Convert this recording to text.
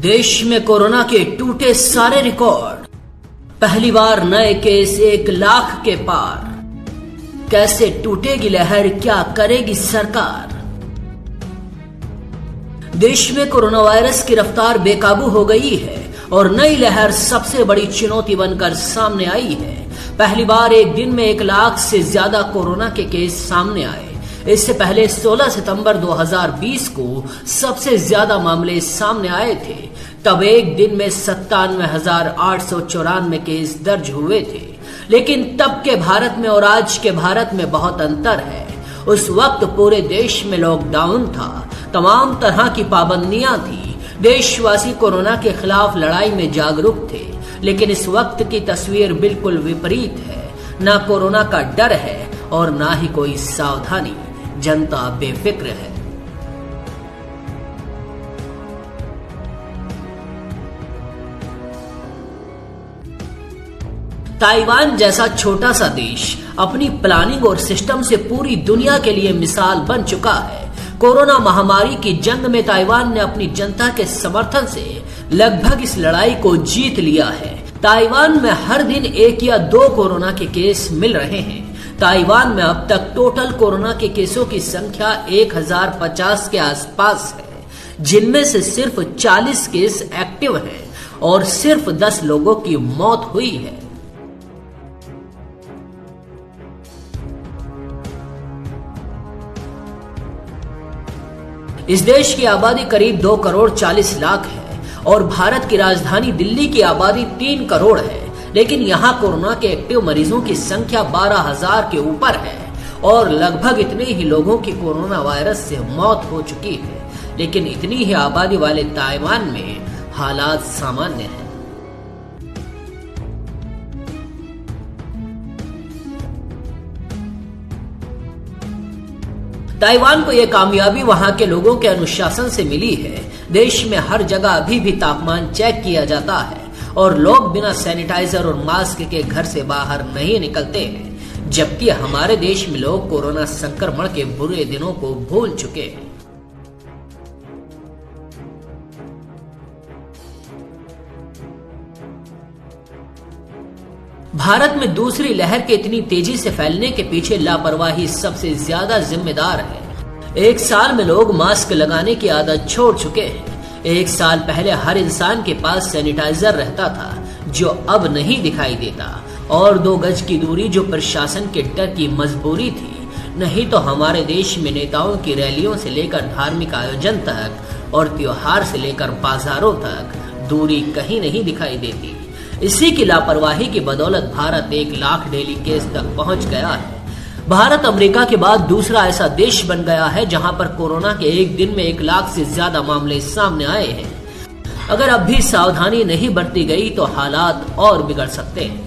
देश में कोरोना के टूटे सारे रिकॉर्ड। पहली बार नए केस 1 लाख के पार। कैसे टूटेगी लहर, क्या करेगी सरकार। देश में कोरोना वायरस की रफ्तार बेकाबू हो गई है और नई लहर सबसे बड़ी चुनौती बनकर सामने आई है। पहली बार एक दिन में 1 लाख से ज्यादा कोरोना के केस सामने आए। इससे पहले 16 सितंबर 2020 को सबसे ज्यादा मामले सामने आए थे। तब एक दिन में 97,894 केस दर्ज हुए थे। लेकिन तब के भारत में और आज के भारत में बहुत अंतर है। उस वक्त पूरे देश में लॉकडाउन था, तमाम तरह की पाबंदियां थी। देशवासी कोरोना के खिलाफ लड़ाई में जागरूक थे। लेकिन इस वक्त की तस्वीर बिल्कुल विपरीत है। ना कोरोना का डर है और ना ही कोई सावधानी। जनता बेफिक्र है। ताइवान जैसा छोटा सा देश अपनी प्लानिंग और सिस्टम से पूरी दुनिया के लिए मिसाल बन चुका है। कोरोना महामारी की जंग में ताइवान ने अपनी जनता के समर्थन से लगभग इस लड़ाई को जीत लिया है। ताइवान में हर दिन 1 या 2 कोरोना के केस मिल रहे हैं। ताइवान में अब तक टोटल कोरोना के केसों की संख्या 1050 के आसपास है, जिनमें से सिर्फ 40 केस एक्टिव हैं और सिर्फ 10 लोगों की मौत हुई है। इस देश की आबादी करीब 2 करोड़ 40 लाख है और भारत की राजधानी दिल्ली की आबादी 3 करोड़ है। लेकिन यहाँ कोरोना के एक्टिव मरीजों की संख्या 12,000 के ऊपर है और लगभग इतने ही लोगों की कोरोना वायरस से मौत हो चुकी है। लेकिन इतनी ही आबादी वाले ताइवान में हालात सामान्य हैं। ताइवान को यह कामयाबी वहां के लोगों के अनुशासन से मिली है। देश में हर जगह अभी भी तापमान चेक किया जाता है और लोग बिना सैनिटाइजर और मास्क के घर से बाहर नहीं निकलते हैं, जबकि हमारे देश में लोग कोरोना संक्रमण के बुरे दिनों को भूल चुके हैं। भारत में दूसरी लहर के इतनी तेजी से फैलने के पीछे लापरवाही सबसे ज्यादा जिम्मेदार है। 1 साल में लोग मास्क लगाने की आदत छोड़ चुके हैं। 1 साल पहले हर इंसान के पास सैनिटाइजर रहता था, जो अब नहीं दिखाई देता, और 2 गज की दूरी जो प्रशासन के डर की मजबूरी थी। नहीं तो हमारे देश में नेताओं की रैलियों से लेकर धार्मिक आयोजन तक और त्योहार से लेकर बाजारों तक दूरी कहीं नहीं दिखाई देती। इसी की लापरवाही की बदौलत भारत 1 लाख डेली केस तक पहुंच गया है। भारत अमेरिका के बाद दूसरा ऐसा देश बन गया है जहां पर कोरोना के एक दिन में 1 लाख से ज्यादा मामले सामने आए हैं। अगर अब भी सावधानी नहीं बरती गई तो हालात और बिगड़ सकते हैं।